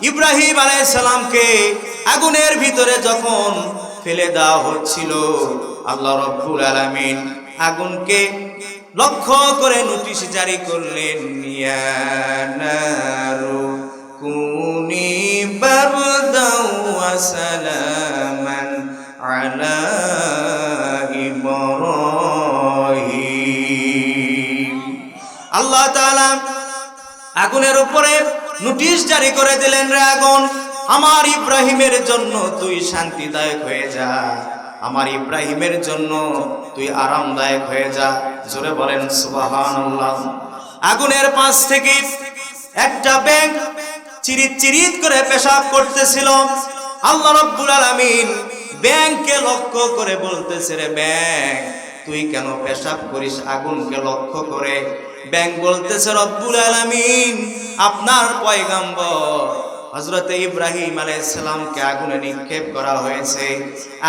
ইব্রাহিম আলাইহিস সালামকে আগুনের ভিতরে যখন ফেলে দেওয়া হচ্ছিল, আল্লাহ রাব্বুল আলামিন আগুনকে লক্ষ্য করে নোটিশ জারি করলেন, ইয়া নারু কুনি বারদাও ওয়া সালামান আলা ইব্রাহিম। আল্লাহ তাআলা আগুনের উপরে নোটিশ জারি করে দিলেন, রে আগুন, আমার ইব্রাহিমের জন্য তুই শান্তিদায়ক হয়ে যা, আমার ইব্রাহিমের জন্য তুই আরামদায়ক হয়ে যা। জোরে বলেন সুবহানাল্লাহ। আগুনের পাশ থেকে একটা ব্যাঙ চিরিত চিরিত করে পেশাব করতেছিল। আল্লাহ রাব্বুল আলামিন ব্যাঙকে লক্ষ্য করে বলতেছে, রে ব্যাঙ, তুই কেন পেশাব করিস আগুনকে লক্ষ্য করে? ব্যাঙ বলতেছে, রব্বুল আলামিন, আপনার পয়গম্বর হযরত ইব্রাহিম আলাইহিস সালামকে আগুনে নিক্ষেপ করা হয়েছে,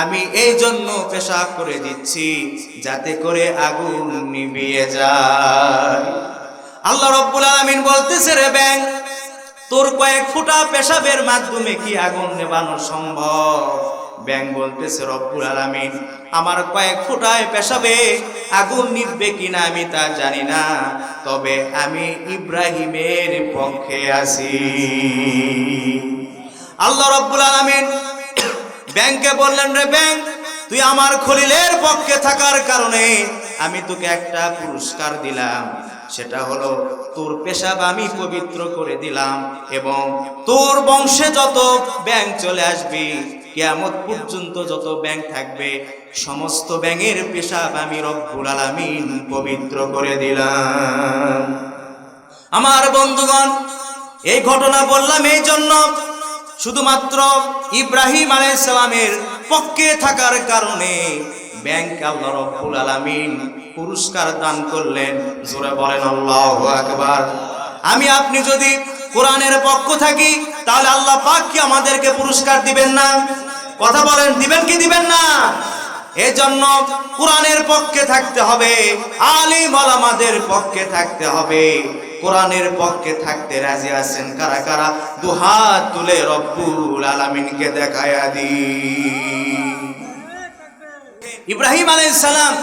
আমি এই জন্য পেশাব করে দিচ্ছি যাতে করে আগুন নিভিয়ে যায়। আল্লাহ রাব্বুল আলামিন বলতেছে, রে ব্যাঙ, তোর কয়েক ফোঁটা পেশাবের মাধ্যমে কি আগুন নেভানো সম্ভব? ব্যাঙ বলতেছে, রব্বুল আলামিন, আমার কয়েক ফোঁটায় পেশাবে আগুন নিভবে কিনা আমি তা জানি না, তবে আমি ইব্রাহিমের পক্ষে আছি। আল্লাহ রাব্বুল আলামিন ব্যাঙকে বললেন, রে ব্যাঙ, তুই আমার খলিলের পক্ষে থাকার কারণে আমি তোকে একটা পুরস্কার দিলাম, সেটা হলো তোর পেশাব আমি পবিত্র করে দিলাম, এবং তোর বংশে যত ব্যাঙ চলে আসবে, কিয়ামত পর্যন্ত যত ব্যাঙ থাকবে, সমস্ত ব্যাঙের পেশাব আমি রব্বুল আলামিন পবিত্র করে দিলাম। আমার বন্ধুগণ, এই ঘটনা বললাম এই জন্য, শুধুমাত্র ইব্রাহিম আলাইহিস সালামের পক্ষে থাকার কারণে ব্যাঙকে আল্লাহ রাব্বুল আলামিন পুরস্কার দান করলেন। জোরে বলেন আল্লাহু আকবার। আমি আপনি যদি কোরআনের পক্ষ থাকি, তাহলে আল্লাহ পাক কি আমাদেরকে পুরস্কার দিবেন না? কথা বলেন, দিবেন কি দিবেন না? এজন্য কোরআনের পক্ষে থাকতে হবে, আলিম ওলামাদের পক্ষে থাকতে হবে। কোরআনের পক্ষে থাকতে রাজি আছেন কারা কারা? দুহাত তুলে রব্বুল আলামিনকে দেখায়া দিন। ইব্রাহিম আলাইহিস সালাম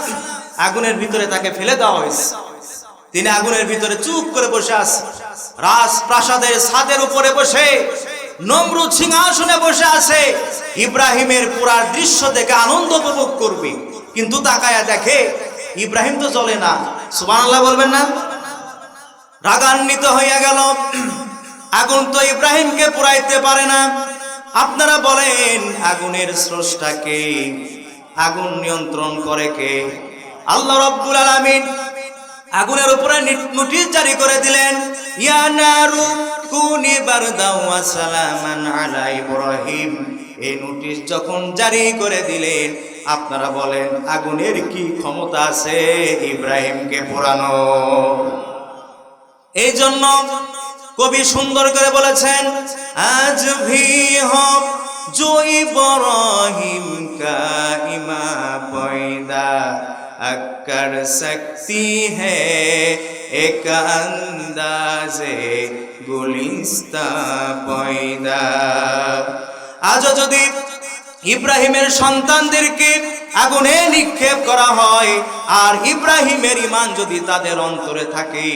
আগুনের ভিতরে তাকে ফেলে দেওয়া হয়েছে, তিনি আগুনের ভিতরে চুপ করে বসে আছেন। রাজপ্রাসাদের ছাদের উপরে বসে, নমরুদ সিংহাসনে বসে আছে, ইব্রাহিমের পুরা দৃশ্য দেখে আনন্দ উপভোগ করবে, কিন্তু তাকায়া দেখে ইব্রাহিম তো জ্বলে না। সুবহানাল্লাহ বলবেন না? রাগান্বিত হইয়া গেল, আগুন তো ইব্রাহিমকে পুরাইতে পারে না। আপনারা বলেন, আগুনের স্রষ্টা কে? আগুন নিয়ন্ত্রণ করে কে? আল্লাহ রাব্বুল আলামিন আগুনের উপরে নোটিশ জারি করে দিলেন, ইয়া নারু কুনি বারদাও ওয়া সালামান আলা ইব্রাহিম। এই নোটিশ যখন জারি করে দিলেন, আপনারা বলেন, আগুনের কি ক্ষমতা আছে ইব্রাহিমকে পোড়ানো? এই জন্য কবি সুন্দর করে বলেছেন, আজ ভি হোক जो इब्राहिम का इमा पैदा कर सकती है एक अंदाज़े गुलिस्ता पैदा। আজ যদি ইব্রাহিমের সন্তানদেরকে আগুনে নিক্ষেপ করা হয়, আর ইব্রাহিমের ঈমান যদি তাদের অন্তরে থাকে,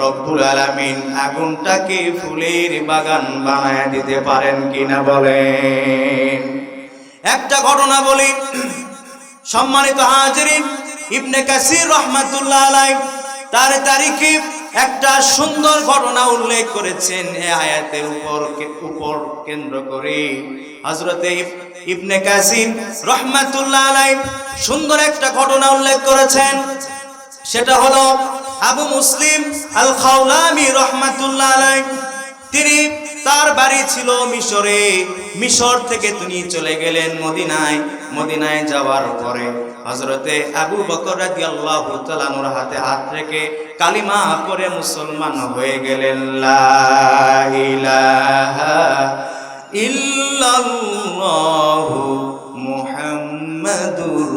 রব্বুল আলামিন আগুনটাকে ফুলের বাগান বানায় দিতে পারেন কিনা বলেন। একটা ঘটনা বলি, সম্মানিত হাজিরিন, ইবনে কাসির রাহমাতুল্লাহ আলাইহি তার তারিখে একটা সুন্দর ঘটনা উল্লেখ করেছেন। এই আয়াতের উপর কেন্দ্র করে হযরতে ইবনে কাসির রাহমাতুল্লাহ আলাইহি সুন্দর একটা ঘটনা উল্লেখ করেছেন। সেটা হলো আবু মুসলিম আল খাওলামি রাহমাতুল্লাহ আলাইহি, তিনি তার বাড়ি ছিল মিশরে, মিশর থেকে তিনি চলে গেলেন মদিনায়। মদিনায় যাওয়ার পরে হযরতে আবু বকর রাদিয়াল্লাহু তাআলা আনহুর হাতে হাত রেখে কালিমা পড়ে মুসলমান হয়ে গেলেন। লা ইলাহা ইল্লাল্লাহু মুহাম্মাদুর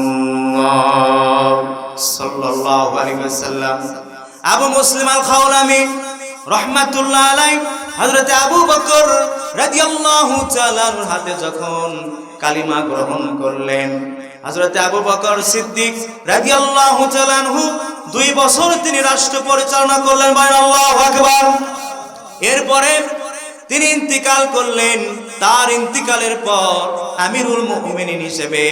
রাসূলুল্লাহ সাল্লাল্লাহু আলাইহি ওয়াসাল্লাম। আবু মুসলিম আল খাওলামি রাহমাতুল্লাহ আলাইহি হযরত আবু বকর রাদিয়াল্লাহু তাআলার হাতে যখন কালিমা গ্রহণ করলেন, হযরত আবু বকর সিদ্দিক রাদিয়াল্লাহু তাআলা আনহু 2 বছর তিনি রাষ্ট্র পরিচালনা করলেন। বলেন আল্লাহু আকবার। এরপরে তিনি ইন্তিকাল করলেন। তার ইন্তিকালের পর আমিরুল মুমিনিন হিসেবে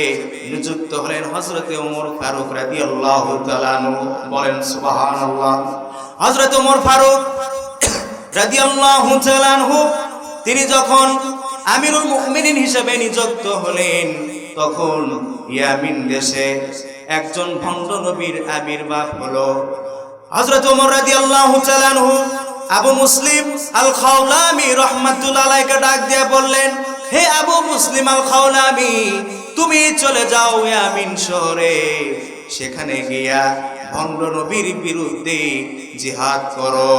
নিযুক্ত হলেন হযরত ওমর ফারুক রাদিয়াল্লাহু তাআলা আনহু। বলেন সুবহানাল্লাহ। হযরত ওমর ফারুক রাদিয়াল্লাহু তাআলা আনহু তিনি যখন আমিরুল মুমিনিন হিসেবে নিযুক্ত হলেন, তখন ইয়ামিন দেশে একজন ভণ্ড নবীর আবির্ভাব হলো। হযরত ওমর রাদিয়াল্লাহু তাআলা আনহু আবু মুসলিম আল খাওলামি রাহমাতুল্লাহ আলাইহি ডাক দিয়ে বললেন, হে আবু মুসলিম আল খাওলামি, তুমি চলে যাও ইয়ামিন শহরে, সেখানে গিয়া ভণ্ড নবীর বিরুদ্ধে জিহাদ করো।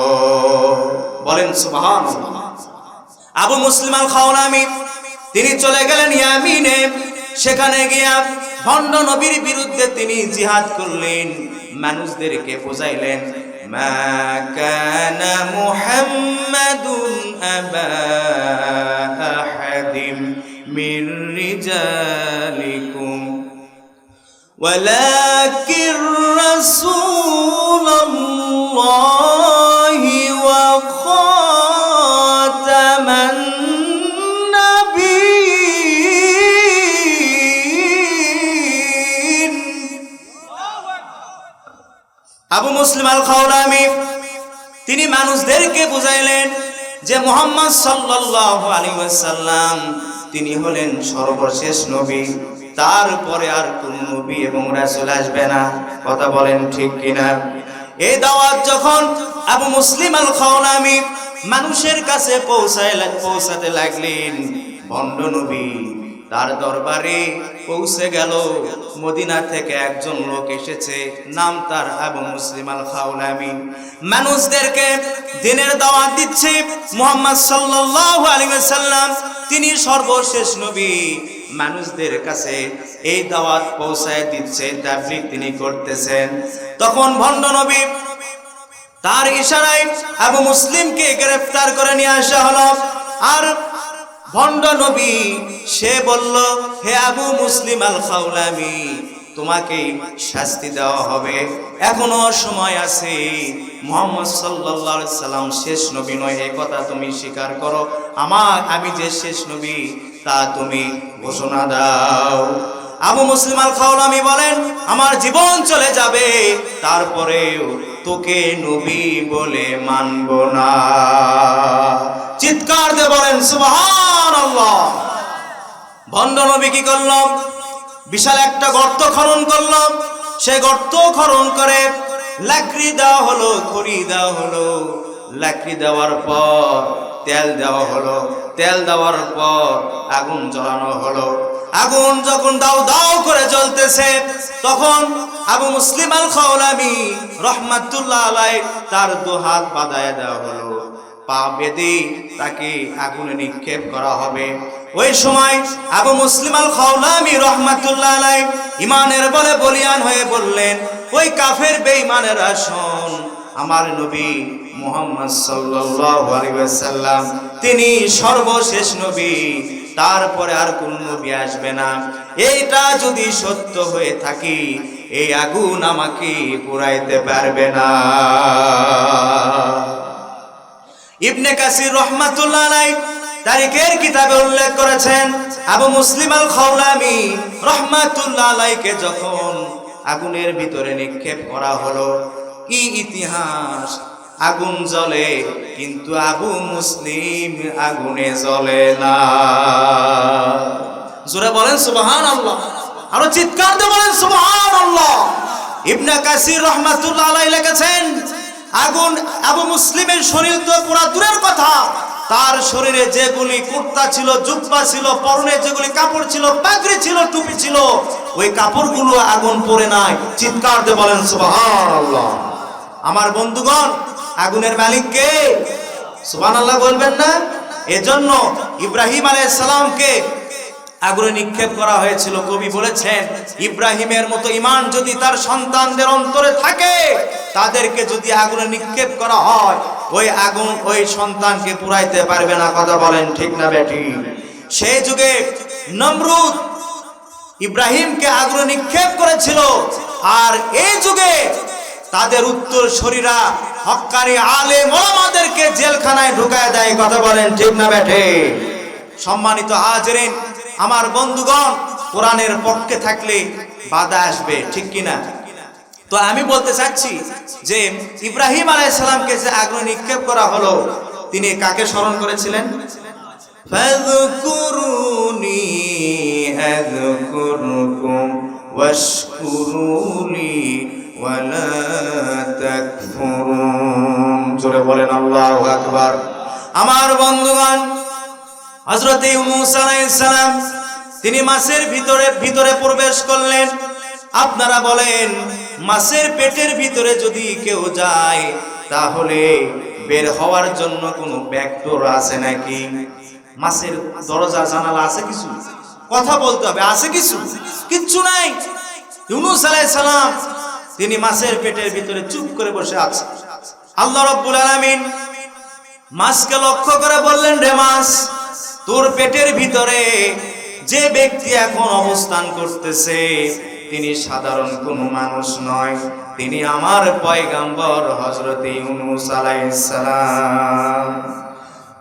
বলেন সুবহানাল্লাহ। আবু মুসলিম আল খাওলামি তিনি চলে গেলেন ইয়ামিনে, সেখানে গিয়া ভণ্ড নবীর বিরুদ্ধে তিনি জিহাদ করলেন, মানুষদেরকে বুঝাইলেন, মা কানা মুহাম্মাদুন আবা আহাদিম মির রিজালিকুম ওয়ালাকিন রাসূলুল্লাহি ওয়া খাতামান নাবিয়্যিন। আবু মুসলিম আল খাওলামি তিনি মানুষদেরকে বুঝাইলেন যে মুহাম্মদ সাল্লাল্লাহু আলাইহি ওয়াসাল্লাম তিনি হলেন সর্বশেষ নবী, তারপরে আর কোন নবী এবং রাসূল আসবে না। কথা বলেন ঠিক কিনা? এই দাওয়াত যখন আবু মুসলিম আল খাওলামি মানুষের কাছে পৌঁছাতে লাগলেন, ভণ্ড নবী তার দরবারে পৌঁছে গেল। মদিনা থেকে একজন লোক এসেছে, নাম তার আবু মুসলিম আল খাওলামি। মানুষদেরকে দ্বীনের দাওয়াত দিচ্ছে, মুহাম্মদ সাল্লাল্লাহু আলাইহি ওয়াসাল্লাম তিনি সর্বশেষ নবী। মানুষদের কাছে এই দাওয়াত পৌঁছায় দিচ্ছে, তাবলীগ তিনি করতেছেন। তখন ভণ্ড নবী তার ইশারায় আবু মুসলিমকে গ্রেফতার করে নিয়ে আসা হলো। আর ভণ্ড নবী সে বলল, হে আবু মুসলিম আল খাওলামি, তোমাকে শাস্তি দেওয়া হবে, এখনো সময় আছে। মুহাম্মদ সাল্লাল্লাহু আলাইহি সাল্লাম শেষ নবী নয়, এই কথা তুমি স্বীকার করো। আমি যে শেষ নবী তা তুমি ঘোষণা দাও। আবু মুসলিম আল খাওলামি বলেন, আমার জীবন চলে যাবে, তারপরেও তোকে নবী বলে মানব না। চিৎকার দিয়ে বলেন সুবহানাল্লাহ। ভণ্ড নবী কি করল? বিশাল একটা গর্ত খনন করল। সেই গর্ত খনন করে লাকড়ি দেওয়া হলো, খড়ি দেওয়া হলো। লাকড়ি দেওয়ার পর তেল দেওয়া হলো, তেল দেওয়ার পর আগুন জ্বালানো হলো। আগুন যখন দাও দাও করে জ্বলতেছে, তখন আবু মুসলিম আল খাওলামি রাহমাতুল্লাহ আলাইহি তার দুহাত বাঁধায় দেওয়া হলো, পা বেঁধে তাকে আগুনে নিক্ষেপ করা হবে। ওই সময় আবু মুসলিম আল খাওলামি রাহমাতুল্লাহ আলাইহি ঈমানের বলে বলিয়ান হয়ে বললেন, ওই কাফের বেঈমানেরা শোন, আমার নবী মুহাম্মদ সাল্লাল্লাহু আলাইহি ওয়াসাল্লাম তিনি সর্বশেষ নবী, তারপরে আর কোন নবী আসবে না। এইটা যদি সত্য হয়ে থাকে, এই আগুন আমাকে পুরাইতে পারবে না। ইবনে কাসির রাহমাতুল্লাহ আলাইহি তারিখের কিতাবে উল্লেখ করেছেন, আবু মুসলিম আল খাওলামি রাহমাতুল্লাহ আলাইহিকে যখন আগুনের ভিতরে নিক্ষেপ করা হলো, কি ইতিহাস! আগুন জ্বলে, কিন্তু আবু মুসলিম আগুনে জ্বলে না। জোরে বলেন সুবহানাল্লাহ। আরো চিৎকার দিয়ে বলেন সুবহানাল্লাহ। ইবনে কাসির রাহমাতুল্লাহ আলাইহি লিখেছেন, আগুন আবু মুসলিমের শরীর তো পুরা দূরের কথা, তার শরীরে যেগুলি কুর্তা ছিল, জুব্বা ছিল, পরনে যেগুলি কাপড় ছিল, পাগড়ি ছিল, টুপি ছিল, ওই কাপড়গুলো আগুন পড়ে নাই। চিৎকার দিয়ে বলেন সুবহানাল্লাহ। আমার বন্ধুগণ, আগুনের মালিক কে? সুবহানাল্লাহ বলবেন না? এজন্য ইব্রাহিম আলাইহিস সালামকে আগুনে নিক্ষেপ করা হয়েছিল। কবি বলেছেন, ইব্রাহিমের মতো ঈমান যদি তার সন্তানদের অন্তরে থাকে, তাদেরকে যদি আগুনে নিক্ষেপ করা হয়, ওই আগুন ওই সন্তানকে পুরাইতে পারবে না। কথা বলেন ঠিক না বেটি? সেই যুগে নমরুদ ইব্রাহিমকে আগুনে নিক্ষেপ করেছিল, আর এই যুগে তাদের উত্তরসূরিরা হক্কানি আলেম ওলামাদেরকে জেলখানায় ঢুকায় দেয়। কথা বলেন ঠিক না বেঠে? সম্মানিত হাজিরিন, আমার বন্ধুগণ, কোরআনের পক্ষে থাকলে বাধা আসবে, ঠিক কিনা? তো আমি বলতে চাচ্ছি যে ইব্রাহিম আলাইহিস সালামকে যে আগুনে নিক্ষেপ করা হলো, তিনি কাকে স্মরণ করেছিলেন? ফাযকুরুনি আযকুরকুম ওয়াশকুরুলি ওয়ালা তাকফুরুন। জোরে বলেন আল্লাহু আকবার। আমার বন্ধুগণ, হযরত ইউনূস আলাইহিস সালাম তিনি মাছের ভিতরে প্রবেশ করলেন। আপনারা বলেন, মাছের পেটের ভিতরে যদি কেউ যায় তাহলে বের হওয়ার জন্য কোনো ব্যাকডোর আছে নাকি? মাছের দরজা জানালা আছে কিছু? কথা বলতে হবে, আছে কিছু? কিচ্ছু নাই। ইউনূস আলাইহিস সালাম তিনি মাছের পেটের ভিতরে চুপ করে বসে আছেন। আল্লাহ রাব্বুল আলামিন মাছকে লক্ষ্য করে বললেন, রে মাছ, তোর পেটের ভিতরে যে ব্যক্তি এখন অবস্থান করতেছে তিনি সাধারণ কোনো মানুষ নয়, তিনি আমার পয়গম্বর হযরত ইউনূস আলাইহিস সালাম।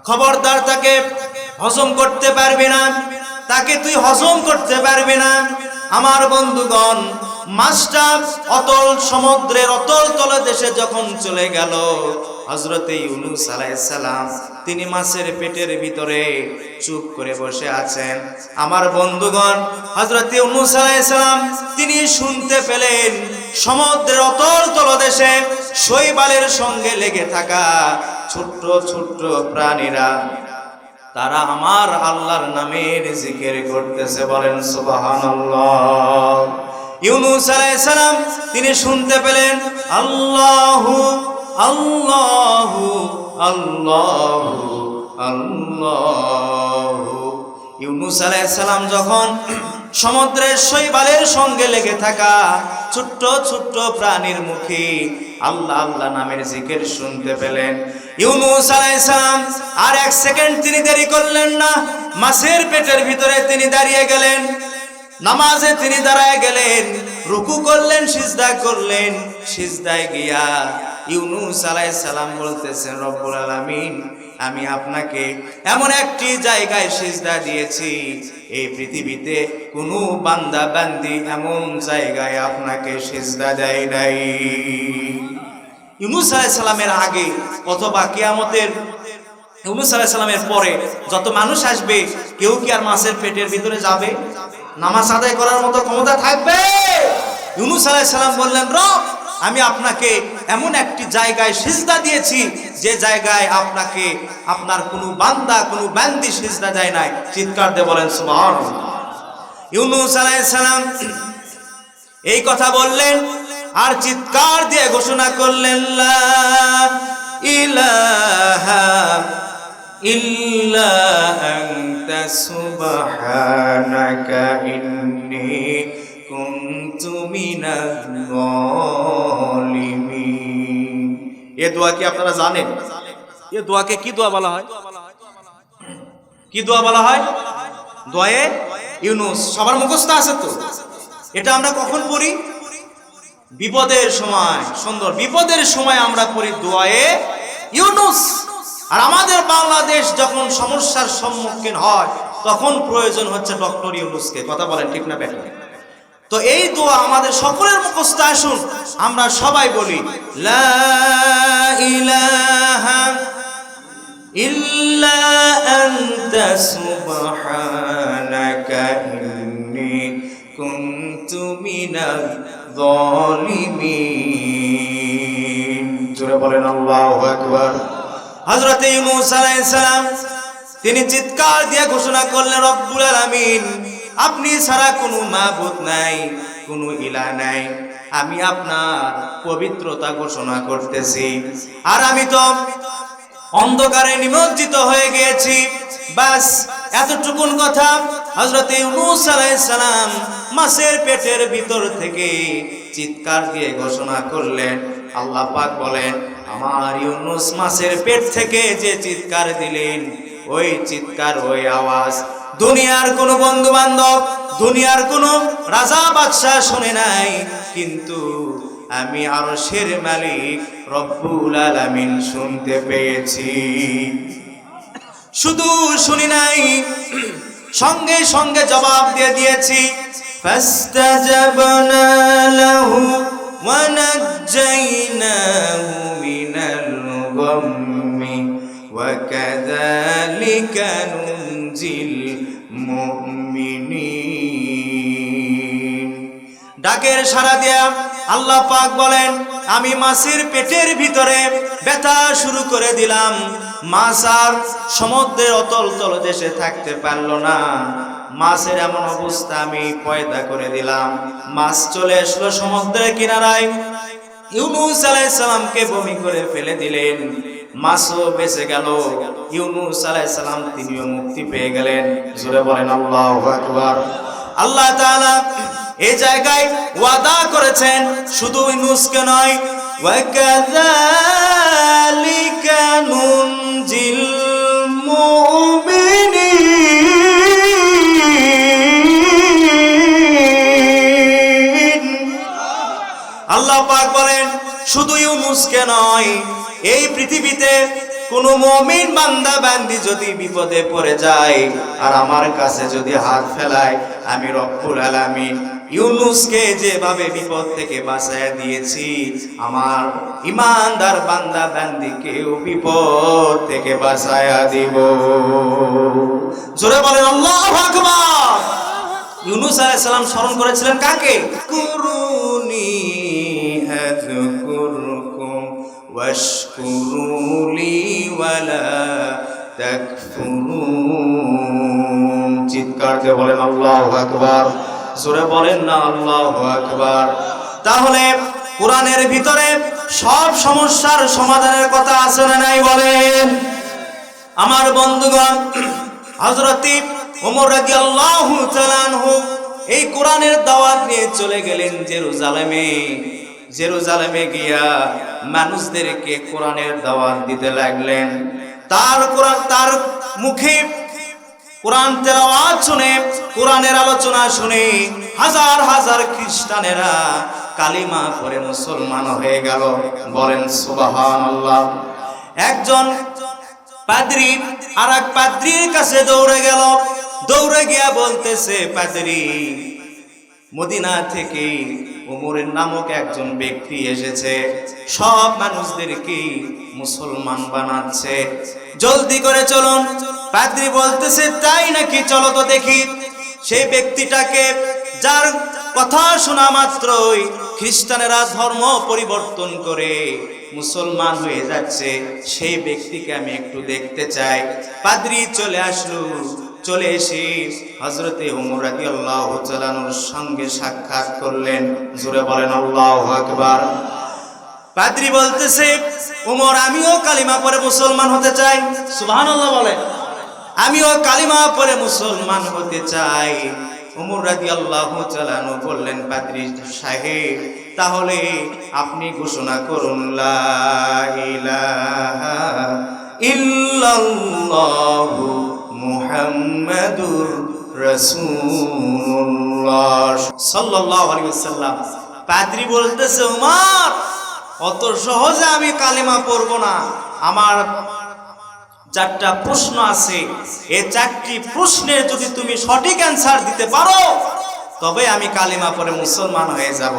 খবরদার তাকে হজম করতে পারবি না, তাকে তুই হজম করতে পারবি না। আমার বন্ধুগণ, মাছটা অতল সমুদ্রের অতল তলদেশে যখন চলে গেল, হযরত ইউনূস আলাইহিস সালাম তিনি মাছের পেটের ভিতরে চুপ করে বসে আছেন। আমার বন্ধুগণ, হযরত ইউনূস আলাইহিস সালাম তিনি শুনতে পেলেন সমুদ্রের অতল তলদেশে শৈবালের সঙ্গে লেগে থাকা ছোট্ট ছোট্ট প্রাণীরা তারা আমার আল্লাহর নামের জিকির করতেছে। বলেন সুবহানাল্লাহ। ইউনূস আলাইহিস সালাম তিনি শুনতে পেলেন আল্লাহু আল্লাহু আল্লাহু আল্লাহু। ইউনূস আলাইহিস সালাম যখন সমুদ্রের শৈবালের সঙ্গে লেগে থাকা ছোট্ট ছোট্ট প্রাণীর মুখে আল্লাহ আল্লাহ নামের জিকির শুনতে পেলেন, ইউনূস আলাইহিস সালাম আর এক সেকেন্ড তিনি দেরি করলেন না। মাছের পেটের ভিতরে তিনি দাঁড়িয়ে গেলেন, নামাজে তিনি দাঁড়ায় গেলেন, রুকু করলেন, সিজদা করলেন। সিজদায় গিয়া ইউনূস আলাইহিস সালাম বলতেছেন, রব্বুল আলামিন, আমি আপনাকে এমন একটি জায়গায় সিজদা দিয়েছি, এই পৃথিবীতে কোনো বান্দা বান্দি এমন জায়গায় আপনাকে সিজদা দেয় নাই। ইউনূস আলাইহিস সালামের আগে অথবা কিয়ামতের ইউনূস আলাইহিস সালামের পরে যত মানুষ আসবে, কেউ কি আর মাছের পেটের ভিতরে যাবে? নামাজ আদায় করার মতো ক্ষমতা থাকবে? ইউনূস আলাইহিস সালাম বললেন, রব, আমি আপনাকে এমন একটি জায়গায় সিজদা দিয়েছি যে জায়গায় আপনাকে আপনার কোনো বান্দা কোনো বান্দি সিজদা দেয় নাই। চিৎকার দিয়ে বলেন সুবহানাল্লাহ। ইউনূস আলাইহিস সালাম এই কথা বললেন আর চিৎকার দিয়ে ঘোষণা করলেন, লা ইলাহা ইল্লা আনতা সুবহানাকা ইন্নী কুনতু মিনাজ জালিমিন। এই দোয়া কি আপনারা জানেন? এই দোয়াকে কি দোয়া বলা হয়? কি দোয়া বলা হয়? দোয়ে ইউনূস। সবার মুখস্থ আছে তো? এটা আমরা কখন পড়ি? বিপদের সময়। সুন্দর, বিপদের সময় আমরা পড়ি দোয়ে ইউনূস। আর আমাদের বাংলাদেশ যখন সমস্যার সম্মুখীন হয় তখন প্রয়োজন হচ্ছে ডক্টর ইউনূসকে। কথা বলেন ঠিক না বেটা? তো এই দোয়া আমাদের সকলের মুখস্থ। আসুন আমরা সবাই বলি, লা ইলাহা ইল্লা আনতা সুবহানাকা ইন্নী কুনতু মিনাজ জালিমিন। জোরে বলেন আল্লাহু আকবার। হযরত ইউনূস আলাইহিস সালাম তিনি চিৎকার দিয়ে ঘোষণা করলেন, রব্বুল আলামিন, আপনি ছাড়া কোনো মাবুদ নাই, কোনো ইলাহ নাই। আমি আপনার পবিত্রতা ঘোষণা করতেছি। আর আমি তো অন্ধকারে নিমজ্জিত হয়ে গিয়েছি। বাস এতটুকুন কথা হযরত ইউনূস আলাইহিস সালাম মাছের পেটের ভিতর থেকে চিৎকার দিয়ে ঘোষণা করলেন। আল্লাহ পাক বলেন, আমার ইউনুস মাছের পেট থেকে যে চিৎকার দিলেন, ওই চিৎকার, ওই আওয়াজ দুনিয়ার কোনো বন্ধু বান্ধব, দুনিয়ার কোনো রাজা বাদশাহ শুনে নাই, কিন্তু আমি আরশের মালিক রব্বুল আলামিন শুনতে পেয়েছি। শুধু শুনি নাই, সঙ্গে সঙ্গে জবাব দিয়ে দিয়েছি। ফাস্তাজাবনা লাহু ওয়া নাজ্জাইনাহু মিনাল গাম্মি ওয়া কাযালিকা নুনজিল মুমিনিন। ডাকের সাড়া দিয়া আল্লাহ পাক বলেন, আমি মাছের পেটের ভিতরে ব্যথা শুরু করে দিলাম। মাছ আর সমুদ্রের অতল তলদেশে থাকতে পারলো না। মাছের এমন অবস্থা আমি পয়দা করে দিলাম, মাছ চলে আসলো সমুদ্রের কিনারায়। ইউনুস আলাইহিস সালামকে বমি করে ফেলে দিলেন, মাছও বেঁচে গেল। ইউনুস আলাইহিস সালাম তিনিও মুক্তি পেয়ে গেলেন। জোরে বলেন আল্লাহু আকবার। আল্লাহ তাআলা এই জায়গায় ওয়াদা করেছেন, শুধু ইউনুসকে নয়, ওয়া কাযালিকা নুনজিল মুমিনিন। আল্লাহ পাক বলেন, শুধু ইউনুসকে নয়, এই পৃথিবীতে কোন মুমিন বান্দা বান্দি যদি বিপদে পড়ে যায় আর আমার কাছে যদি হাত ফেলায়, আমি রব্বুল আলামিন ইউনুসকে যেভাবে বিপদ থেকে বাঁচায়া দিয়েছি, আমার ইমানদার বান্দা বান্দিকেও বিপদ থেকে বাঁচায়া দিব। জোরে বলেন আল্লাহু আকবার। ইউনুস আলাইহিস সালাম স্মরণ করেছিলেন কাকে? কুরুনি আযকুরকুম ওয়াশকুরুলি ওয়ালা তাকফুরুন। চিৎকার দিয়ে বলেন আল্লাহু আকবার। জোরে বলেন না আল্লাহু আকবার। তাহলে কোরআনের ভিতরে সব সমস্যার সমাধানের কথা আছে না নাই বলেন? আমার বন্ধুগণ, হযরত ওমর রাদিয়াল্লাহু তাআলা আনহু এই কোরআনের দাওয়াত নিয়ে চলে গেলেন জেরুজালেমে। জেরুজালেমে গিয়া মানুষদেরকে কোরআনের দাওয়াত দিতে লাগলেন। তার মুখে কোরআন তেলাওয়াত শুনে, কোরআনের আলোচনা শুনে হাজার হাজার খ্রিস্টানেরা কালিমা পড়ে মুসলমান হয়ে গেল। বলেন সুবহানাল্লাহ। একজন পাদ্রী আর এক পাদ্রীর কাছে দৌড়ে গেল, দৌড়ে গিয়া বলতেছে, পাদ্রী, মদিনা থেকে ওমরের নামক একজন ব্যক্তি এসেছে, সব মানুষদেরকে মুসলমান বানাচ্ছে, জলদি করে চলুন। পাদ্রী বলতেছে, তাই নাকি? চলো তো দেখি। সেই ব্যক্তিটাকে, যার কথা শোনা মাত্রই খ্রিস্টানেরা ধর্ম পরিবর্তন করে মুসলমান হয়ে যাচ্ছে, সেই ব্যক্তিকে আমি একটু দেখতে চাই। পাদ্রী চলে আসলো। চলে এসে হযরতে ওমর রাদিয়াল্লাহু তাআলা আনহুর সঙ্গে সাক্ষাৎ করলেন। জোরে বলেন আল্লাহু আকবার। পাদ্রী বলতেছে, ওমর, আমিও কালিমা পড়ে মুসলমান হতে চাই। সুবহানাল্লাহ বলেন। আমিও কালিমা পড়ে মুসলমান হতে চাই। ওমর রাদিয়াল্লাহু তাআলা আনহু বললেন, পাদ্রী সাহেব, তাহলে আপনি ঘোষণা করুন, লা ইলাহা ইল্লাল্লাহু মুহাম্মাদুর রাসূলুল্লাহ সাল্লাল্লাহু আলাইহি ওয়াসাল্লাম। পাদ্রী বলতেছে, ওমর, অত সহজে আমি কালিমা পড়ব না। আমার চারটা প্রশ্ন আছে, এই চারটি প্রশ্নের যদি তুমি সঠিক অ্যানসার দিতে পারো, তবে আমি কালিমা পড়ে মুসলমান হয়ে যাব।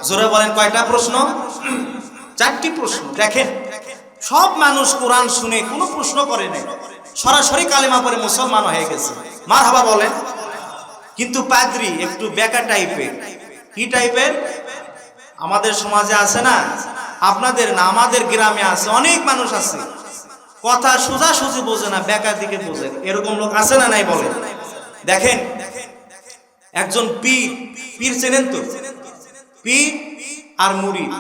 জোরে বলেন, কয়টা প্রশ্ন? চারটি প্রশ্ন। দেখেন, সব মানুষ কোরআন শুনে কোনো প্রশ্ন করে নাই, সরাসরি কালিমা পড়ে মুসলমান হয়ে গেছে। মারহাবা বলেন। কিন্তু পাদ্রী একটু বেকা টাইপের। কি টাইপের? আমাদের সমাজে আছে না, আপনাদের না, আমাদের গ্রামে আছে, অনেক মানুষ আছে, কথা সোজাসুজি বোঝে না, বেকার দিকে বোঝে। এরকম লোক আছে না নাই বলেন? দেখেন, একজন পীর, পীর চেনেন তো? পীর আর মুরিদ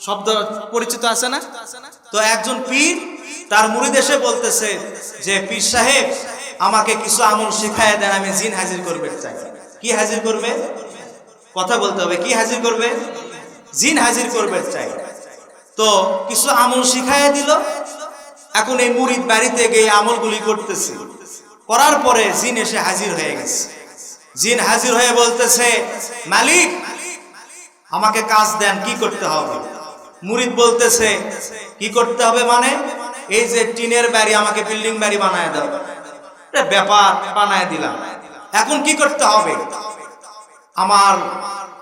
শব্দ পরিচিত আছে না? তো একজন পীর তার মুরিদ এসে বলতেছে যে, পীর সাহেব, আমাকে কিছু আমল শেখায় দেন, আমি জিন হাজির করবে চাই। কি হাজির করবে? কথা বলতে হবে। কি হাজির করবে? জিন হাজির করবে চাই। তো কিছু আমল শিখাইয়া দিল। এখন এই মুরিদ বাড়িতে গিয়ে আমলগুলি করতেছে, করার পরে জিন এসে হাজির হয়ে গেছে। জিন হাজির হয়ে বলতেছে, মালিক আমাকে কাজ দেন, কি করতে হবে? মুরিদ বলতেছে, কি করতে হবে মানে? এই যে টিনের বাড়ি, আমাকে বিল্ডিং বাড়ি বানায় দাও। ব্যাপার, বানায় দিলাম, এখন কি করতে হবে? আমার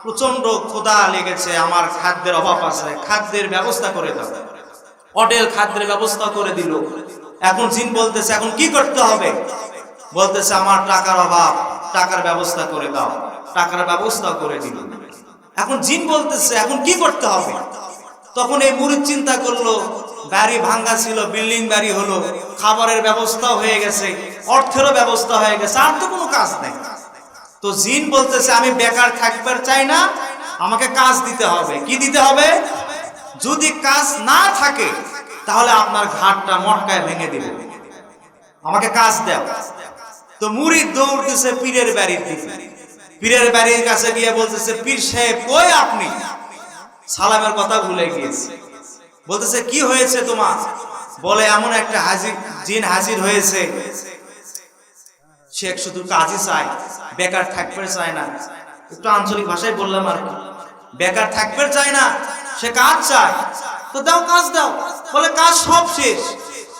প্রচন্ড ক্ষুধা লেগেছে, আমার খাদ্যের অভাব আছে, খাদ্যের ব্যবস্থা করে দাও। হোটেল খাদ্যের ব্যবস্থা করে দিল। এখন জিন বলতেছে, এখন কি করতে হবে? বলতেছে, আমার টাকার অভাব, টাকার ব্যবস্থা করে দাও। টাকার ব্যবস্থা করে দিল। এখন জিন বলতেছে, এখন কি করতে হবে? তখন এই মুরিদ চিন্তা করলো, বাড়ি ভাঙ্গা ছিল, বিল্ডিং বাড়ি হলো, খাবারের ব্যবস্থা হয়ে গেছে, অর্থেরও ব্যবস্থা হয়ে গেছে, আর তো কোনো কাজ নেই। তো জিন বলতেছে, আমি বেকার থাকতে চাই না, আমাকে কাজ দিতে হবে। কি দিতে হবে? যদি কাজ না থাকে তাহলে আপনার ঘাটটা মটকায় ভেঙে দিবে, আমাকে কাজ দাও। তো মুরিদ দৌড়তেছে পীরের বাড়ির দিকে। পীরের বাড়ির কাছে গিয়ে বলতেছে, পীর সাহেব কই আপনি? সালামের কথা ভুলে গিয়েছে। বলতেছে, কি হয়েছে তোমার? বলে, এমন একটা জিন হাজির হয়েছে, সে শুধু কাজই চায়, বেকার থাকতে চায় না। একটু আঞ্চলিক ভাষায় বললাম আর কি, বেকার থাকতে চায় না, সে কাজ চায়। তো দাও, কাজ দাও। বলে, কাজ সব শেষ,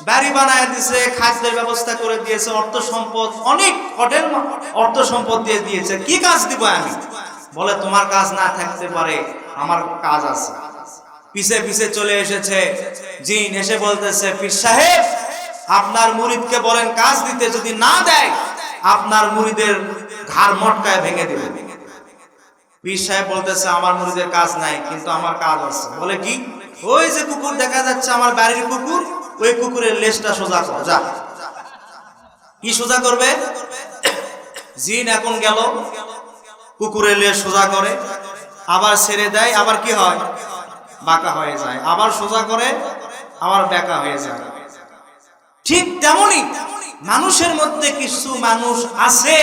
বাড়ি বানায় দিয়েছে, খাদ্যের ব্যবস্থা করে দিয়েছে, অর্থ সম্পদ, অনেক হোটেল অর্থ সম্পদ দিয়ে দিয়েছে, কি কাজ দিব আমি? বলে, তোমার কাজ না থাকতে পারে, আমার কাজ আছে। পিছে পিছে চলে এসেছে জিন, এসে বলতেছে, পীর সাহেব আপনার মুরিদকে বলেন কাজ দিতে, যদি না দেয় আপনার মুরিদের ঘাড় মটকায় ভেঙে দিবে। পীর সাহেব বলতেছে, আমার মুরিদের কাজ নাই, কিন্তু আমার কাজ আছে। বলে, কি? ওই যে কুকুর দেখা যাচ্ছে, আমার বাড়ির কুকুর, ওই কুকুরের লেজটা সোজা কর, যা। কি সোজা করবে? জিন এখন গেল, কুকুরের লেজ সোজা করে, আবার ছেড়ে দেয়, আবার কি হয়? বাঁকা হয়ে যায়, আবার সোজা করে, আবার বাঁকা হয়ে যায়। ঠিক তেমনি মানুষের মধ্যে কিছু মানুষ আছে,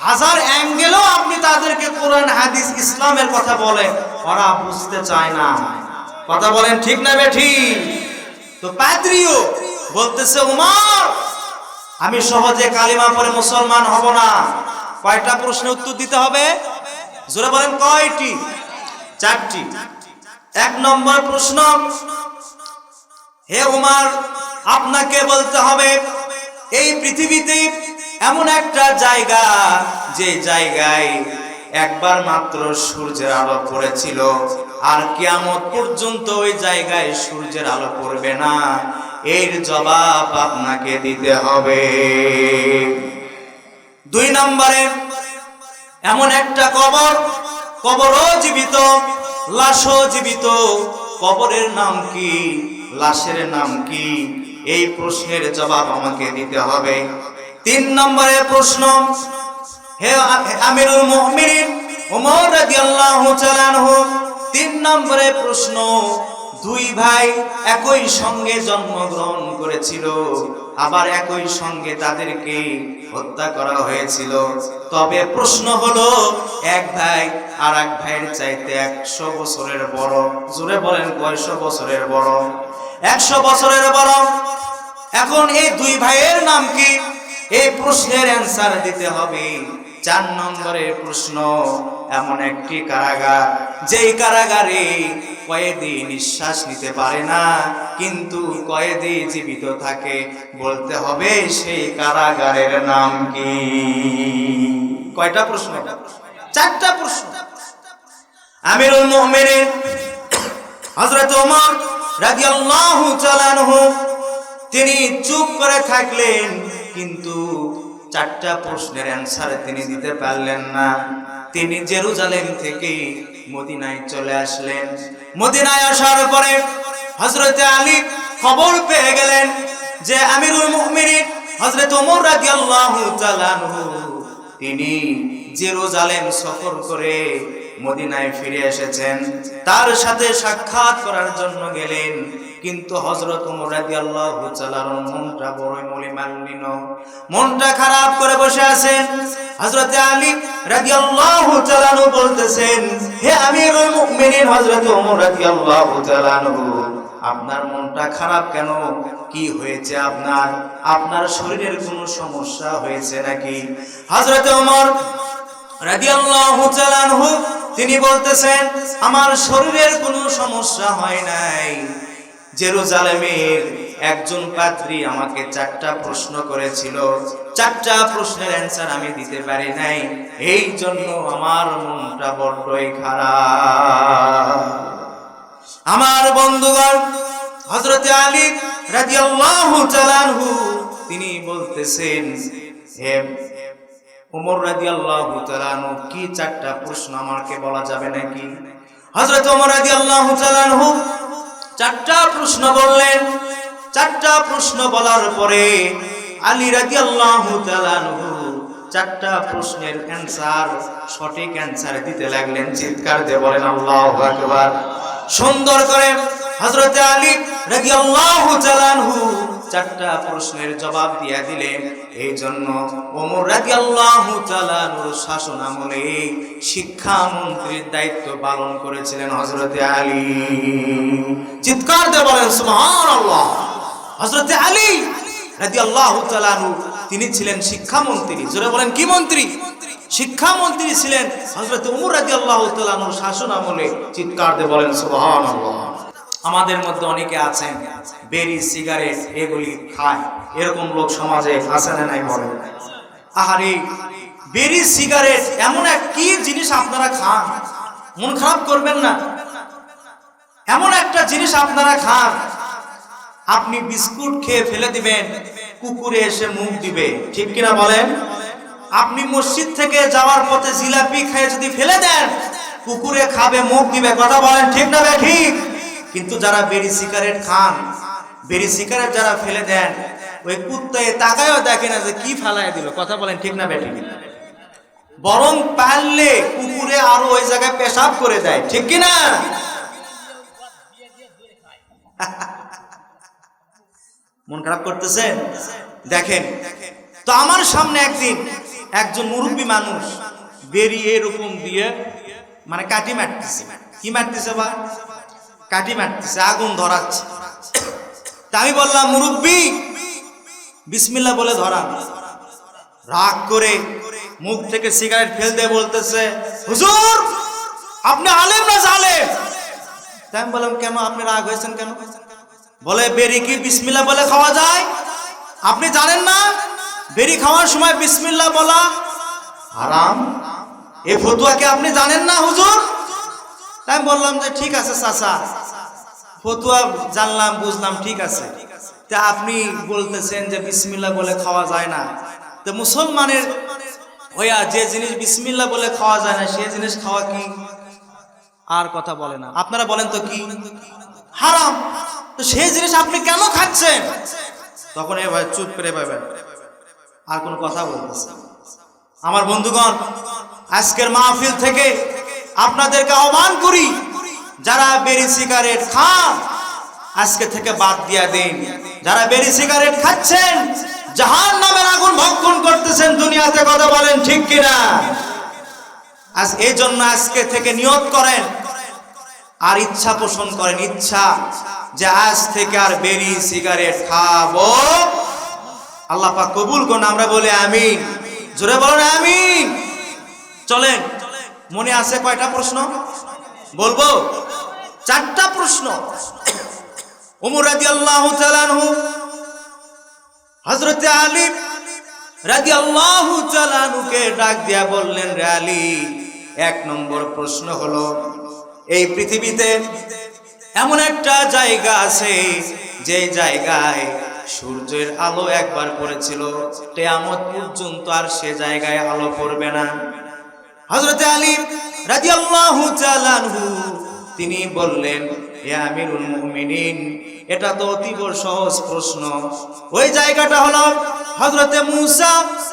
হাজার অ্যাঙ্গেলও আপনি তাদেরকে কোরআন হাদিস ইসলামের কথা বলেন, ওরা বুঝতে চায় না। কথা বলেন ঠিক না বেঠিক? তো পাদ্রীও বলতেছে, উমর আমি সহজে কালিমা পড়ে মুসলমান হব না। কয়টা প্রশ্নের উত্তর দিতে হবে? জোরে বলেন, কয়টি? 4টি। 1 নম্বর প্রশ্ন, হে উমর আপনাকে বলতে হবে, এই পৃথিবীতে এমন একটা জায়গা, যে জায়গায় একবার মাত্র সূর্যের আলো পড়েছিল, আর কিয়ামত পর্যন্ত ওই জায়গায় সূর্যের আলো পড়বে না, এর জবাব আপনাকে দিতে হবে। 2 নম্বরে, এমন একটা কবর, কবরও জীবিত, লাশও জীবিত, কবরের নাম কি, লাশের নাম কি, এই প্রশ্নের জবাব আমাকে দিতে হবে। 3 নম্বরের প্রশ্ন, হে আমিরুল মুমিনিন ওমর রাদিয়াল্লাহু তাআলা আনহু, 3 নম্বরের প্রশ্ন, 2 ভাই একই সঙ্গে জন্মগ্রহণ করেছিল, আবার একই সঙ্গে তাদেরকে হত্যা করা হয়েছিল, তবে প্রশ্ন হলো, এক ভাই আর এক ভাইয়ের চাইতে 100 বছরের বড়। জোরে বলেন, কয়শো বছরের বড়? 100 বছরের বড়। এখন এই 2 ভাইয়ের নাম কি? এই প্রশ্নের অ্যান্সার দিতে হবে। 4 নম্বরের প্রশ্ন, এমন একটি কারাগার, যেই কারাগারে কয়েদি নিঃশ্বাস নিতে পারে না, কিন্তু কয়েদি জীবিত থাকে, বলতে হবে সেই কারাগারের নাম কি? কয়টা প্রশ্ন? 4টা প্রশ্ন। আমিরুল মুমিনিন হযরত ওমর রাদিয়াল্লাহু তাআলা আনহু তিনি চুপ করে থাকলেন, কিন্তু 4টা প্রশ্নের অ্যান্সার তিনি দিতে পারলেন না। তিনি জেরুজালেম থেকে মদিনায় চলে আসলেন। মদিনায় আসার পরে হযরত আলী খবর পেয়ে গেলেন যে আমিরুল মুমিনিন হযরত ওমর রাদিয়াল্লাহু তাআলা আনহু তিনি জেরুজালেম সফর করে মদিনায় ফিরে এসেছেন। তার সাথে সাক্ষাৎ করার জন্য গেলেন। কিন্তু হযরত ওমর রাদিয়াল্লাহু তাআলার মনটা বড়ই মলিমালিন্য, মনটা খারাপ করে বসে আছেন। হযরত আলী রাদিয়াল্লাহু তাআলা বলতেছেন, হে আমিরুল মুমিনিন হযরত ওমর রাদিয়াল্লাহু তাআলা, আপনার মনটা খারাপ কেন? কি হয়েছে আপনার? আপনার শরীরের কোনো সমস্যা হয়েছে নাকি? হযরত ওমর রাদিয়াল্লাহু তাআলা তিনি বলতেছেন, আমার শরীরের কোনো সমস্যা হয় নাই। জেরুজালেমের একজন পাদ্রী আমাকে 4টা প্রশ্ন করেছিল, 4টা প্রশ্নের অ্যানসার আমি দিতে পারি নাই, এই জন্য আমার মনটা বড়ই খারাপ। আমার বন্ধুগণ, হযরত আলী রাদিয়াল্লাহু তাআলা আনহু তিনি বলতেছেন, হে ওমর রাদিয়াল্লাহু তাআলা আনহু, কি 4টা প্রশ্ন আমাকে বলা যাবে নাকি? হযরত ওমর রাদিয়াল্লাহু তাআলা আনহু 4টা প্রশ্ন বললেন। 4টা প্রশ্ন বলার পরে আলী রাদিয়াল্লাহু তাআলা আনহু 4টা প্রশ্নের অ্যানসার, সঠিক অ্যানসার দিতে লাগলেন। চিৎকার দিয়ে বলেন আল্লাহু আকবার। সুন্দর করে হযরত আলী রাদিয়াল্লাহু তাআলা আনহু 4টা প্রশ্নের জবাব দিয়ে দিলেন। এই জন্য ওমর রাদিয়াল্লাহু তাআলা নূর শাসন আমলে শিক্ষা মন্ত্রীর দায়িত্ব পালন করেছিলেন হযরত আলী। চিৎকার দিয়ে বলেন সুবহানাল্লাহ। হযরত আলী রাদিয়াল্লাহু তাআলা তিনি ছিলেন শিক্ষা মন্ত্রী। জোরে বলেন কি মন্ত্রী? শিক্ষা মন্ত্রী ছিলেন হযরত ওমর রাদিয়াল্লাহু তাআলা নূর শাসন আমলে। চিৎকার দিয়ে বলেন সুবহানাল্লাহ। আমাদের মধ্যে অনেকে আছেন বেরি সিগারেট এগুলি খায়, এরকম লোক সমাজে আছে না নাই বলেন? আহারে, বেরি সিগারেট এমন এক কি জিনিস আপনারা খান, মন খারাপ করবেন না। এমন একটা জিনিস আপনারা খান, আপনি বিস্কুট খেয়ে ফেলে দিবেন, কুকুরে এসে মুখ দিবে, ঠিক কিনা বলেন? আপনি মসজিদ থেকে যাওয়ার পথে জিলাপি খেয়ে যদি ফেলে দেন, কুকুরে খাবে, মুখ দিবে, কথা বলেন ঠিক না ঠিক? কিন্তু যারা বেরি সিগারেট খান, বেরি সিগারেট যারা ফেলে দেন, ওই কুত্তায় তাকায়ও দেখে না যে কি ফেলায় দিল, কথা বলেন ঠিক না বেঠিক? বরং পারলে কুকুরে আরো ওই জায়গায় পেশাব করে দেয়, ঠিক কিনা? মন খারাপ করতেছেন? দেখেন তো, আমার সামনে একদিন একজন মুরব্বী মানুষ বেরিয়ে এরকম দিয়ে মানে কাটি মারতেছে। কি মারতেছে? বা কাটি মারতেছে, আগুন ধরাচ্ছে। তা আমি বললাম, মুরব্বী বিসমিল্লাহ বলে ধরান। রাগ করে মুখ থেকে সিগারেট ফেল দিয়ে বলতেছে, হুজুর আপনি আলেম না জালেম? তাই আমি বললাম, কেন আপনি রাগ হয়েছেন কেন? বলে, বেরি কি বিসমিল্লাহ বলে খাওয়া যায়? আপনি জানেন না বেরি খাওয়ার সময় বিসমিল্লাহ বলা হারাম? এই ফতুয়া কি আপনি জানেন না হুজুর? তাই আমি বললাম যে ঠিক আছে চাচা, ফতুয়া জানলাম, বুঝলাম, ঠিক আছে। তা আপনি বলতেছেন যে বিসমিল্লাহ বলে খাওয়া যায় না, তো মুসলমানের হইয়া যে জিনিস বিসমিল্লাহ বলে খাওয়া যায় না, সেই জিনিস খাওয়া কি? আর কথা বলে না। আপনারা বলেন তো কি? হারাম। তো সেই জিনিস আপনি কেন খাচ্ছেন? তখন এ ভাই চুপ করে পাবেন, আর কোনো কথা বলতেছে। আমার বন্ধুগণ, আজকের মাহফিল থেকে আপনাদেরকে আহ্বান করি, যারা বেরি সিগারেট খান আজকে থেকে বাদ দিয়া দিন। যারা বেরি সিগারেট খাচ্ছেন জাহান্নামের আগুন ভক্ষণ করতেছেন দুনিয়াতে, কথা বলেন ঠিক কিনা? আজ এই জন্য আজকে থেকে নিয়ত করেন আর ইচ্ছা পোষণ করেন, ইচ্ছা যে আজ থেকে আর বেরি সিগারেট খাবো। আল্লাহ পাক কবুল করুন, আমরা বলি আমিন। জোরে বলেন আমিন। চলেন, মনে আছে কয়টা প্রশ্ন বলবো? 4টা প্রশ্ন। ওমর রাদিয়াল্লাহু তাআলা আনহু হযরত আলী রাদিয়াল্লাহু তাআলা আনহুকে ডাক দিয়া বললেন, রে আলী, 1 নম্বর প্রশ্ন হলো, এই পৃথিবীতে এমন একটা জায়গা আছে যে জায়গায় সূর্যের আলো একবার পড়েছিল, কিয়ামত পর্যন্ত আর সে জায়গায় আলো পড়বে না। হযরত আলী রাদিয়াল্লাহু তাআলা আনহু তিনি বললেন, হে আমিরুল মুমিনিন, এটা তো অতীব সহজ প্রশ্ন। ওই জায়গাটা হলো হযরতে মূসা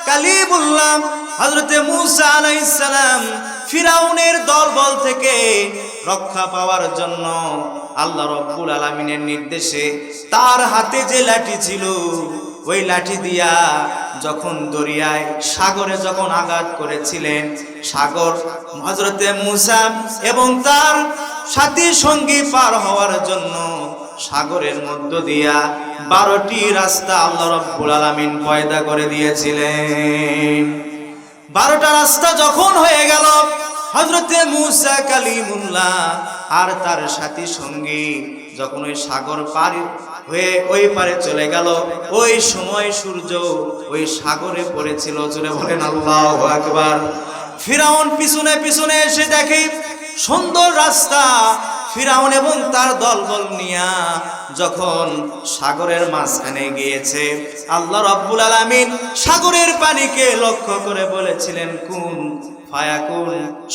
কালিমুল্লাহ, হযরতে মূসা আলাইহিস সালাম ফিরাউনের দলবল থেকে রক্ষা পাওয়ার জন্য আল্লাহ রাব্বুল আলামিনের নির্দেশে তার হাতে যে লাঠি ছিল ওই লাঠি দিয়া যখন দরিয়ায় সাগরে যখন আঘাত করেছিলেন, সাগর হযরতে মূসা এবং তার সাথী সঙ্গী পার হওয়ার জন্য সাগরের মধ্য দিয়া 12টি রাস্তা আল্লাহ রাব্বুল আলামিন পয়দা করে দিয়েছিলেন। 12টা রাস্তা যখন হয়ে গেল, হযরতে মূসা কালিমুল্লাহ আর তার সাথী সঙ্গী যখন ওই সাগর পার হয়ে ওই পারে চলে গেল, ওই সময় সূর্য ওই সাগরে পড়েছিল। জোরে বলেন আল্লাহু আকবার। ফিরাউন পিছনে পিছনে এসে দেখে সুন্দর রাস্তা, ফিরাউন এবং তার দলবল নিয়া যখন সাগরের মাঝখানে গিয়েছে, আল্লাহ রাব্বুল আলামিন সাগরের পানিকে লক্ষ্য করে বলেছিলেন কুন ফায়াকুন,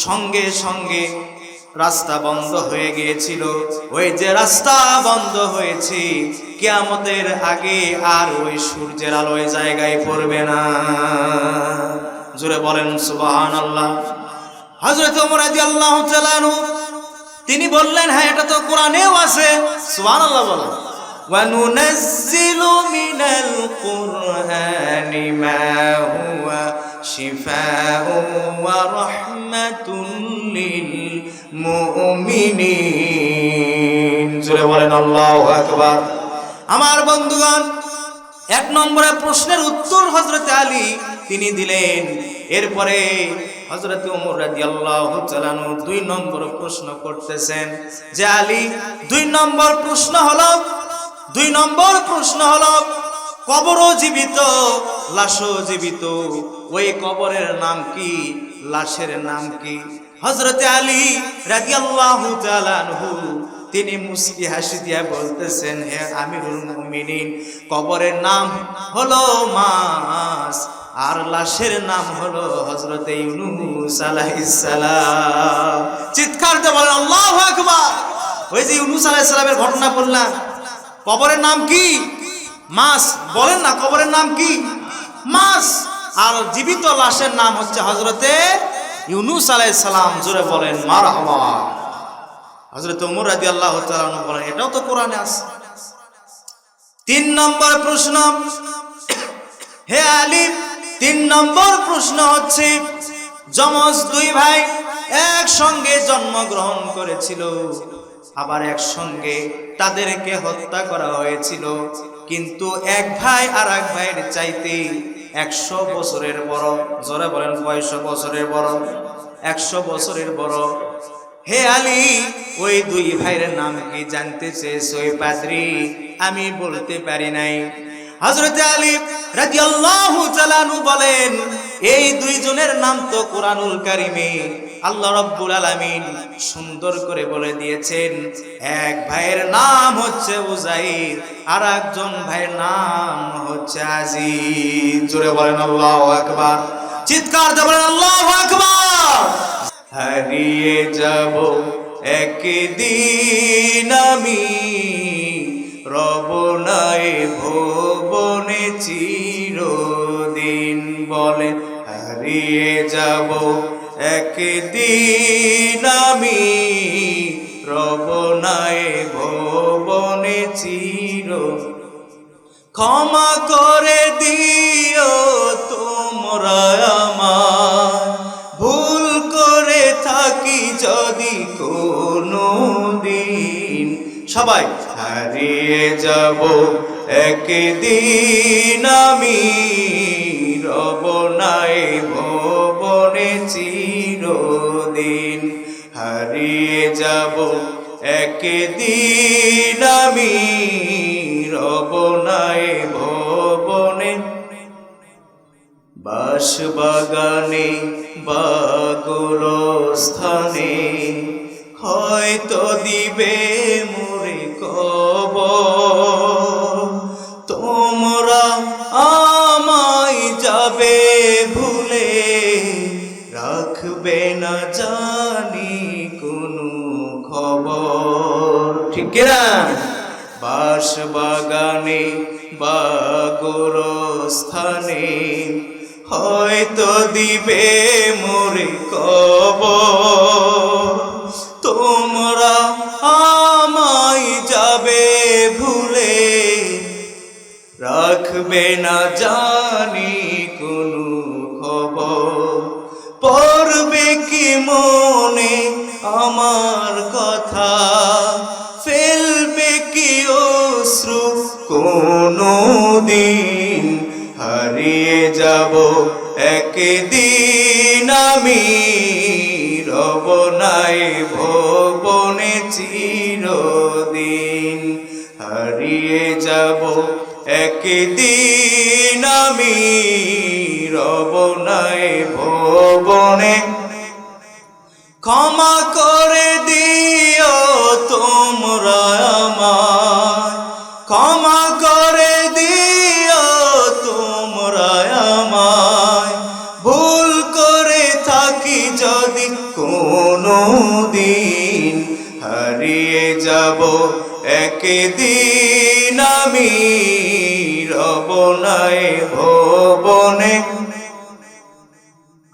সঙ্গে সঙ্গে রাস্তা বন্ধ হয়ে গিয়েছিল। ওই যে রাস্তা বন্ধ হয়েছে, কিয়ামতের আগে আর ওই সূর্যের আলো ওই জায়গায় পড়বে না। জোরে বলেন সুবহানাল্লাহ। হযরত ওমর রাদিয়াল্লাহু তাআলা আনহু তিনি বললেন, হ্যাঁ এটা তো কোরআনেও আছে। সুবহানাল্লাহ বলেন। ওয়া নুনাজ্জিলু মিনাল কুরআনি মা হুয়া শিফাউন ওয়া রাহমাতুল লিল মুমিনিন। জোরে বলেন আল্লাহু আকবার। আমার বন্ধুগণ, 1 নম্বরে প্রশ্নের উত্তর হযরতে আলী তিনি দিলেন। এরপরে হযরত ওমর রাদিয়াল্লাহু তাআলা 2 নম্বর প্রশ্ন করতেছেন যে আলী 2 নম্বর প্রশ্ন হলো কবরও জীবিত লাশও জীবিত, ওই কবরের নাম কি, লাশের নাম কি? হযরতে আলী রাদিয়াল্লাহু তাআলা আনহু তিনি মুস্কি হাসি দিয়া বলতেছেন, হে আমিরুল মুমিনিন, কবরের নাম হলো মাছ আর লাশের নাম হলো হযরতে ইউনূস আলাইহিস সালাম। চিৎকার দিয়ে বলেন আল্লাহু আকবার। ওই যে ইউনূস আলাইহিস সালামের ঘটনা বললাম, কবরের নাম কি? মাছ। বলেন না কবরের নাম কি? মাছ। আর জীবিত লাশের নাম হচ্ছে হযরতে ইউনূস আলাইহিস সালাম। জোরে বলেন মারহাবা। হযরত ওমর রাদিয়াল্লাহু তাআলা আনহু বলেন, এটাও তো কোরআনে আছে। 3 নম্বর প্রশ্ন, হে আলী 3 নম্বর প্রশ্ন হচ্ছে, যমজ 2 ভাই একসঙ্গে জন্মগ্রহণ করেছিল, আবার একসঙ্গে তাদেরকে হত্যা করা হয়েছিল, কিন্তু এক ভাই আর এক ভাইয়ের চাইতে 100 বছরের বড়। জোরে বলেন 100 বছরের বড়? 100 বছরের বড়। হে আলী, ওই 2 ভাইয়ের নাম কি জানতে চেয়েছো? ওই পাদ্রী আমি বলতে পারি নাই। হযরতে আলী রাদিয়াল্লাহু তাআলা আনহু বলেন, এই 2 জনের নাম তো কোরআনুল কারীমে আল্লাহ রাব্বুল আলামিন সুন্দর করে বলে দিয়েছেন। এক ভাইয়ের নাম হচ্ছে উযাইর, আর একজন ভাইয়ের নাম হচ্ছে আজিজ। জোরে বলেন আল্লাহু আকবার। চিৎকার দিয়ে বলেন আল্লাহু আকবার। হারিয়ে যাব একদিন আমি, রব নাই ভুবনে চিরদিন। বলেন হারিয়ে যাব একদিন আমি, রব নাই ভুবনে চিরদিন। ক্ষমা করে দিও তোমরা আমার, ভুল করে থাকি যদি কোনো দিন। সবাই হারিয়ে যাব একদিন আমি, রব নাই ভুবনে চিরদিন। হারিয়ে যাব একদিন আমি, রব নাই ভুবনে। বাঁশবাগানে বা গোরস্থানে হয়তো দিবে মোরে কবর, তোমরা আমায় যাবে ভুলে, রাখবে না জানি কোনো খবর। ঠিক না? বাঁশবাগানে বা গোরস্থানে হয়তো দিবে মোরে কবর, জানি কোনো খবর, পড়বে কি মনে আমার কথা, ফেলবে কি অশ্রু কোনো দিন, হারিয়ে যাব একদিন আমি, রব নাই ভুবনে চিরদিন, হারিয়ে যাব একদিন আমি, রব নাই ভুবনে। ক্ষমা করে দিও তোমরা আমায়, ক্ষমা করে দিও তোমরা আমায়, ভুল করে থাকি যদি কোনো দিন, হারিয়ে যাব একদিন আমি, রব নাই ভুবনে।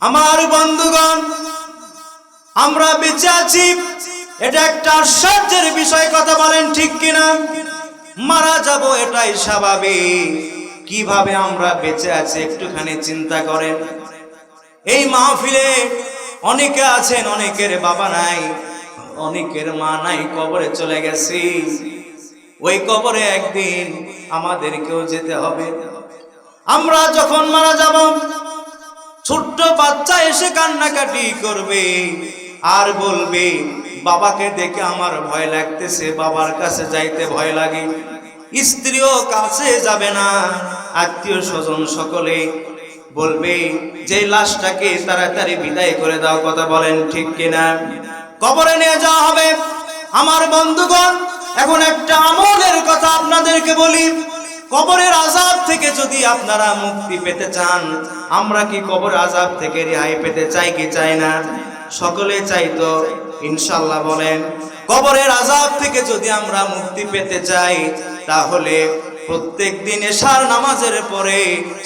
আমার বন্ধুগণ, আমরা বেঁচে আছি, এটা একটা আশ্চর্যের বিষয়, কথা বলেন ঠিক কিনা? মারা যাব এটাই স্বাভাবিক, কিভাবে আমরা বেঁচে আছি একটুখানি চিন্তা করেন। এই মাহফিলে অনেকে আছেন, অনেকের বাবা নাই, অনেকের মা নাই, কবরে চলে গেছি। ওই কবরে একদিন আমাদেরকেও যেতে হবে। আমরা যখন মারা যাব, ছোট্ট বাচ্চা এসে কান্নাকাটি করবে আর বলবে, বাবাকে দেখে আমার ভয় লাগতেছে, বাবার কাছে যাইতে ভয় লাগে। স্ত্রীও কাছে যাবে না, আত্মীয় স্বজন সকলে বলবে যে লাশটাকে তাড়াতাড়ি বিদায় করে দাও, কথা বলেন ঠিক কিনা? কবরে নিয়ে যাওয়া হবে। আমার বন্ধুগণ, এখন একটা আমলের কথা আপনাদেরকে বলি। কবরের আযাব থেকে যদি আপনারা মুক্তি পেতে চান, আমরা কি কবর আযাব থেকে রেহাই পেতে চাই কি চাই না? সকলে চাই তো ইনশাআল্লাহ বলেন। কবরের আযাব থেকে যদি আমরা মুক্তি পেতে চাই, তাহলে প্রত্যেক দিন এশার নামাজের পরে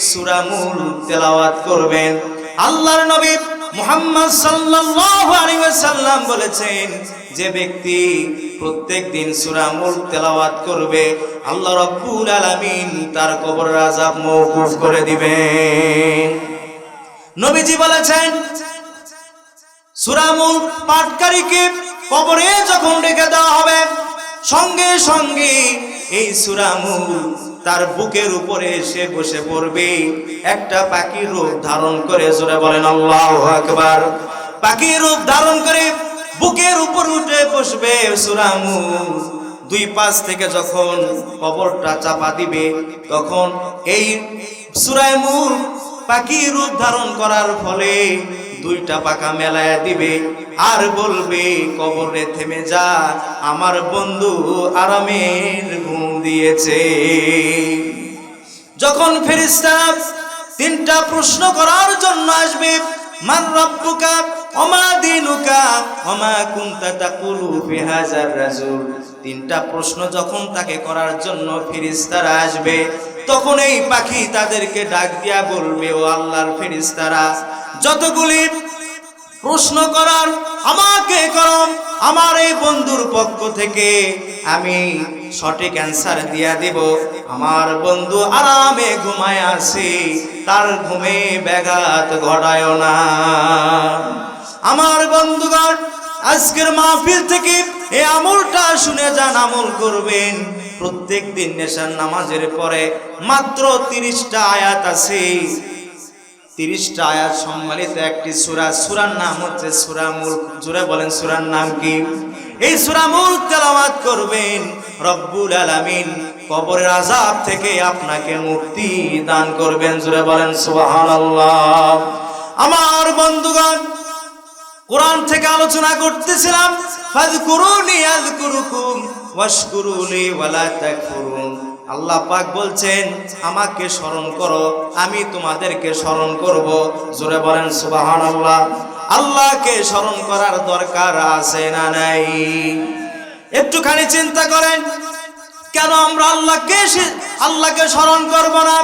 সূরা মুলক তেলাওয়াত করবেন। আল্লাহর নবী মুহাম্মদ সাল্লাল্লাহু আলাইহি ওয়াসাল্লাম বলেছেন, যে ব্যক্তি প্রত্যেক দিন সূরা মুলক তেলাওয়াত করবে, আল্লাহ রাব্বুল আলামিন তার কবরের আযাব মওকুফ করে দিবেন। নবীজি বলেছেন, সূরা মুলক পাঠকারীকে কবরে যখন রেখে দেওয়া হবে, সঙ্গে সঙ্গে এই সূরা মুলক তার বুকের উপরে এসে বসে পড়বে। একটা পাখির রূপ ধারণ করে, জোরে বলেন আল্লাহু আকবার। পাখির রূপ ধারণ করে বুকের উপর উঠে বসবে সূরা মুলক। দুই পাশ থেকে যখন কবরটা চাপা দিবে, তখন এই সূরা মুলক পাখির রূপ ধারণ করার ফলে দুইটা পাখা মেলায়া দিবে আর বলবে, কবরে থেমে যা, আমার বন্ধু আরামের ঘুম দিয়েছে। যখন ফেরেশতারা তিনটা প্রশ্ন করার জন্য আসবে, মান রাব্বুকা ওমা দীনুকা ওমা কুনতা তাকুলু ফি হাযার রাজুল, তিনটা প্রশ্ন যখন তাকে করার জন্য ফেরেশতারা আসবে, তখন এই পাখি তাদেরকে ডাক দিয়া বলবে, ও আল্লাহর ফেরেশতারা, যতগুলি প্রশ্ন করার আমাকে করো, আমার এই বন্ধুর পক্ষ থেকে আমি সঠিক অ্যান্সার দিয়া দেব। আমার বন্ধু আরামে ঘুমায় আছে, তার ঘুমে ব্যাঘাত ঘটায় না। আমার বন্ধুগণ, আজকের মাহফিল থেকে এই আমলটা শুনে যান, আমল করবেন। প্রত্যেক দিন নেশার নামাজের পরে মাত্র 30টা আয়াত আছে। 30টা আয়াত সম্মিলিত একটি সূরা, সূরার নাম হচ্ছে সূরা মুলক। জোরে বলেন সূরার নাম কি? এই সূরা মুলক তেলাওয়াত করবেন, রব্বুল আলামিন কবরের আযাব থেকে আপনাকে মুক্তি দান করবেন। জোরে বলেন সুবহানাল্লাহ। আমার বন্ধুগণ, কোরআন থেকে আলোচনা করতেছিলাম, ফাযকুরুনি আযকুরুকুম ওয়াশকুরুলি ওয়ালা তাকফুরুন। আল্লাহ পাক বলছেন, আমাকে স্মরণ করো, আমি তোমাদেরকে স্মরণ করব। জোরে বলেন সুবহানাল্লাহ। আল্লাহকে স্মরণ করার দরকার আছে না নাই? একটুখানি চিন্তা করেন, কেন আমরা আল্লাহকে স্মরণ করব না?